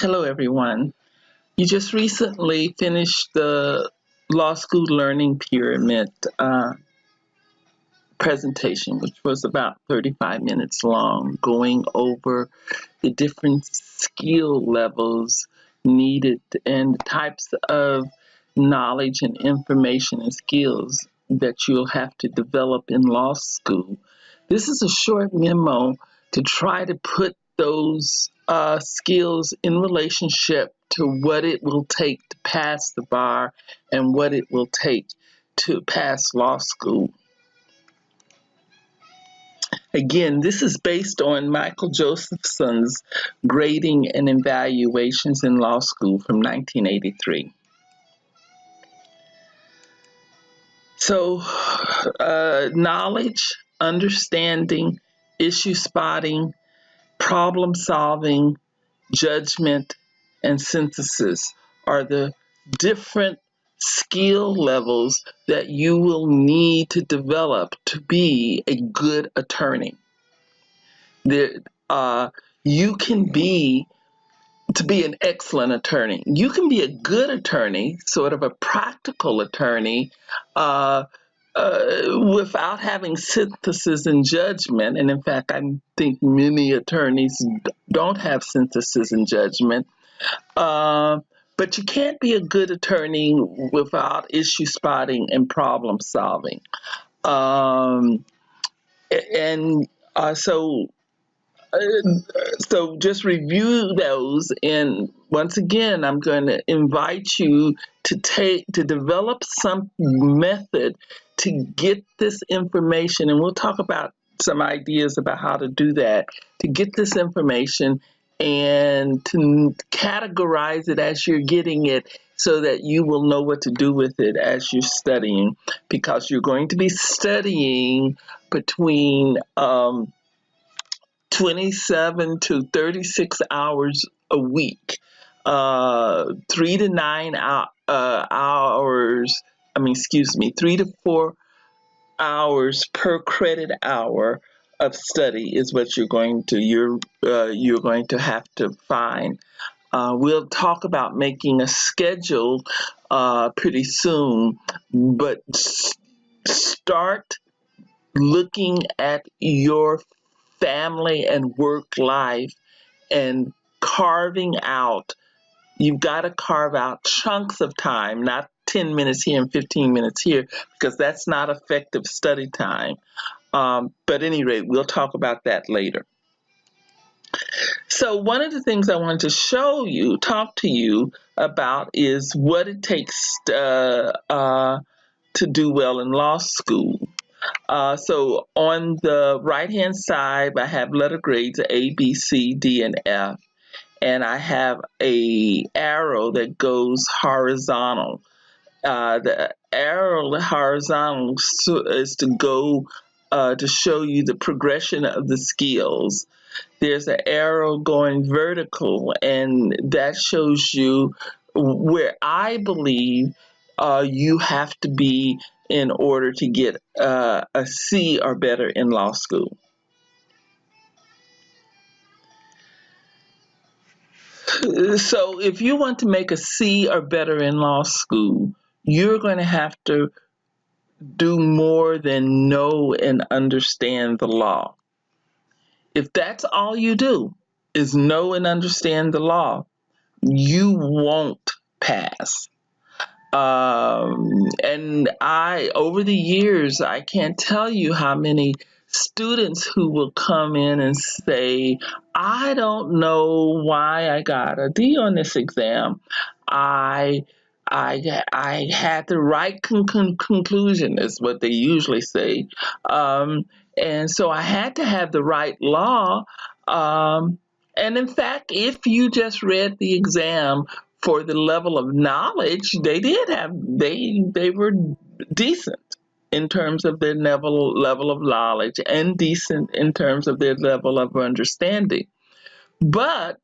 Hello, everyone. You just recently finished the law school learning pyramid presentation, which was about 35 minutes long, going over the different skill levels needed and the types of knowledge and information and skills that you'll have to develop in law school. This is a short memo to try to put those skills in relationship to what it will take to pass the bar and what it will take to pass law school. Again, this is based on Michael Josephson's Grading and Evaluations in Law School from 1983. So, knowledge, understanding, issue spotting, problem solving, judgment, and synthesis are the different skill levels that you will need to develop to be a good attorney. You can be to be an excellent attorney. You can be a good attorney, sort of a practical attorney, without having synthesis and judgment. And in fact, I think many attorneys don't have synthesis and judgment. But you can't be a good attorney without issue spotting and problem solving. So just review those, and once again, I'm going to invite you to develop some method to get this information, and we'll talk about some ideas about how to do that, to get this information and to categorize it as you're getting it so that you will know what to do with it as you're studying, because you're going to be studying between 27 to 36 hours a week, 3 to 4 hours per credit hour of study is what you're going to have to find. We'll talk about making a schedule pretty soon, but start looking at your family and work life and you've got to carve out chunks of time, not 10 minutes here and 15 minutes here, because that's not effective study time. But at any rate, we'll talk about that later. So one of the things I wanted to talk to you about is what it takes to do well in law school. So on the right-hand side, I have letter grades A, B, C, D, and F, and I have a arrow that goes horizontal. The arrow horizontal is to go to show you the progression of the skills. There's an arrow going vertical, and that shows you where I believe you have to be in order to get a C or better in law school. So if you want to make a C or better in law school, you're going to have to do more than know and understand the law. If that's all you do is know and understand the law, you won't pass. And over the years, I can't tell you how many students who will come in and say, I don't know why I got a D on this exam. I had the right conclusion, is what they usually say. And so I had to have the right law. And in fact, if you just read the exam for the level of knowledge, they were decent in terms of their level of knowledge and decent in terms of their level of understanding. But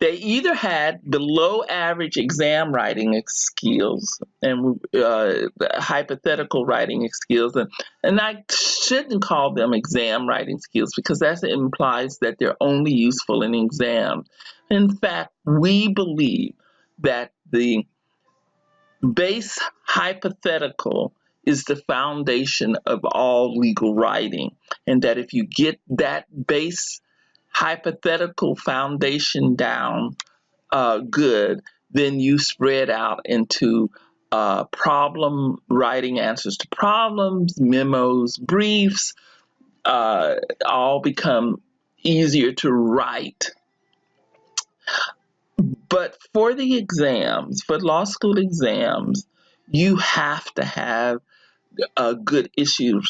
They either had below average exam writing skills and hypothetical writing skills, and I shouldn't call them exam writing skills because that implies that they're only useful in exams. In fact, we believe that the base hypothetical is the foundation of all legal writing, and that if you get that base hypothetical foundation down good, then you spread out into problem writing, answers to problems, memos, briefs, all become easier to write. But for the exams, for law school exams, you have to have good issue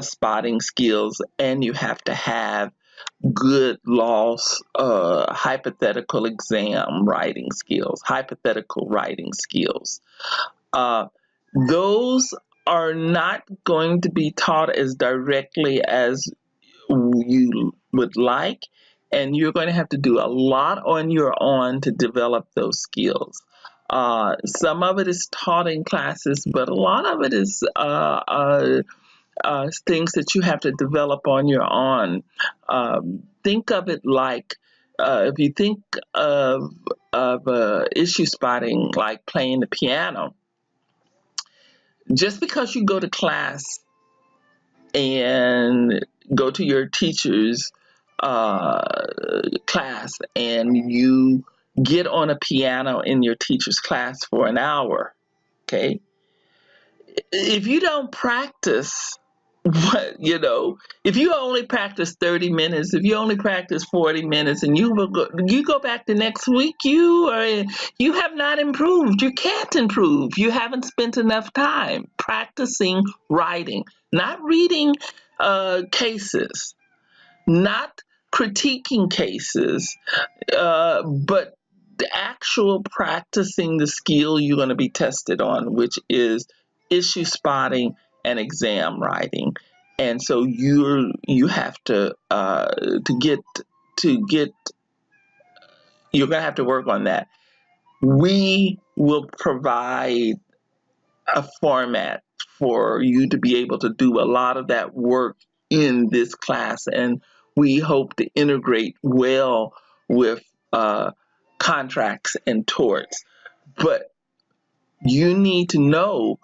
spotting skills, and you have to have good law hypothetical exam writing skills, hypothetical writing skills. Those are not going to be taught as directly as you would like, and you're going to have to do a lot on your own to develop those skills. Some of it is taught in classes, but a lot of it is things that you have to develop on your own. Think of it like if you think of issue spotting like playing the piano. Just because you go to class and go to your teacher's class and you get on a piano in your teacher's class for an hour, okay? If you don't practice, if you only practice 30 minutes, if you only practice 40 minutes, and you go back the next week, you have not improved. You can't improve. You haven't spent enough time practicing writing, not reading cases, not critiquing cases, but the actual practicing the skill you're going to be tested on, which is issue spotting and exam writing. And so you have to get you're going to have to work on that. We will provide a format for you to be able to do a lot of that work in this class, and we hope to integrate well with contracts and torts. But you need to know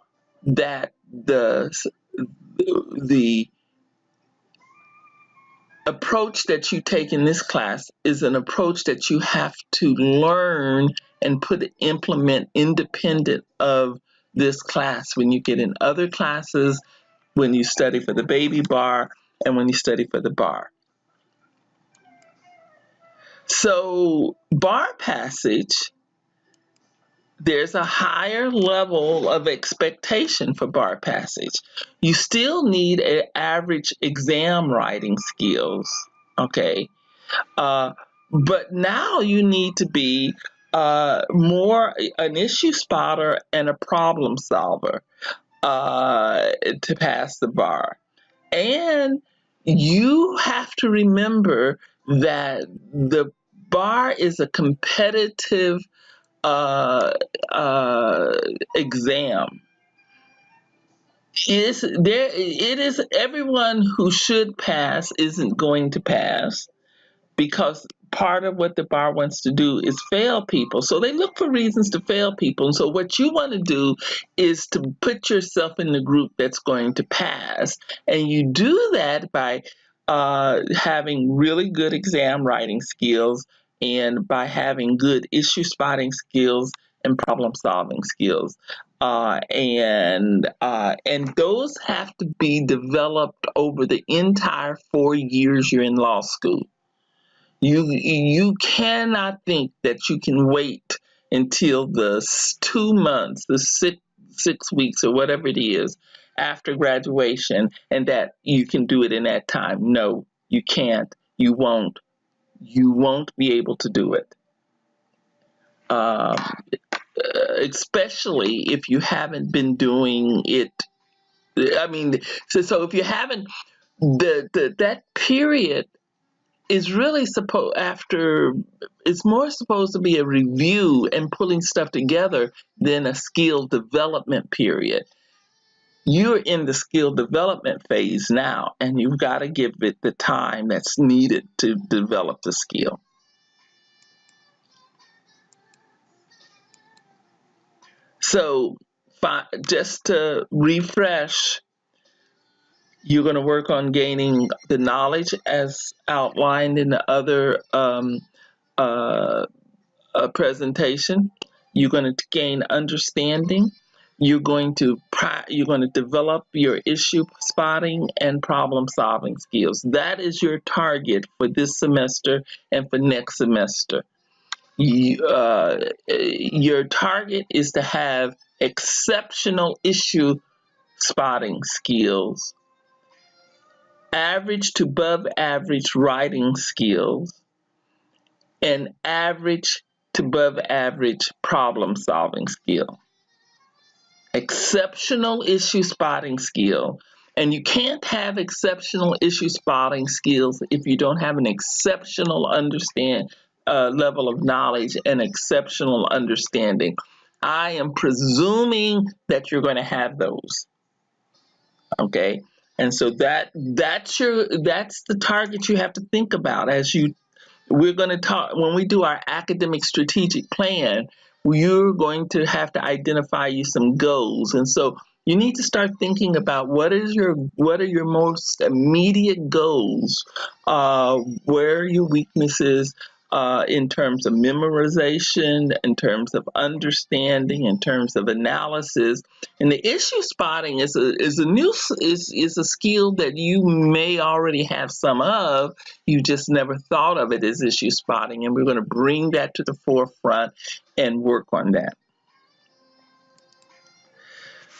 that the approach that you take in this class is an approach that you have to learn and implement independent of this class when you get in other classes, when you study for the baby bar, and when you study for the bar. So bar passage, there's a higher level of expectation for bar passage. You still need an average exam writing skills, okay? But now you need to be more an issue spotter and a problem solver to pass the bar. And you have to remember that the bar is a competitive exam. It is everyone who should pass isn't going to pass, because part of what the bar wants to do is fail people. So they look for reasons to fail people. And so what you want to do is to put yourself in the group that's going to pass. And you do that by having really good exam writing skills, and by having good issue spotting skills and problem solving skills. And those have to be developed over the entire 4 years you're in law school. You cannot think that you can wait until the 2 months, the six weeks or whatever it is after graduation, and that you can do it in that time. No, you can't. You won't. You won't be able to do it. Especially if you haven't been doing it. I mean, so if you haven't, that period is really it's more supposed to be a review and pulling stuff together than a skill development period. You're in the skill development phase now, and you've got to give it the time that's needed to develop the skill. So, just to refresh, you're going to work on gaining the knowledge as outlined in the other presentation. You're going to gain understanding. You're going to develop your issue spotting and problem solving skills. That is your target for this semester and for next semester. Your target is to have exceptional issue spotting skills, average to above average writing skills, and average to above average problem solving skill. Exceptional issue spotting skill. And you can't have exceptional issue spotting skills if you don't have an exceptional level of knowledge and exceptional understanding. I am presuming that you're going to have those. Okay? And so that's the target you have to think about we're going to talk when we do our academic strategic plan. You're going to have to identify you some goals, and so you need to start thinking about what are your most immediate goals, where are your weaknesses in terms of memorization, in terms of understanding, in terms of analysis. And the issue spotting is a skill that you may already have some of. You just never thought of it as issue spotting, and we're going to bring that to the forefront and work on that.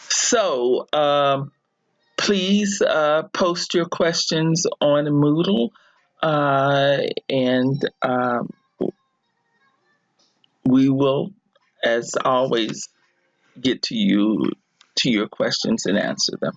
So please post your questions on Moodle, and we will, as always, get to your questions and answer them.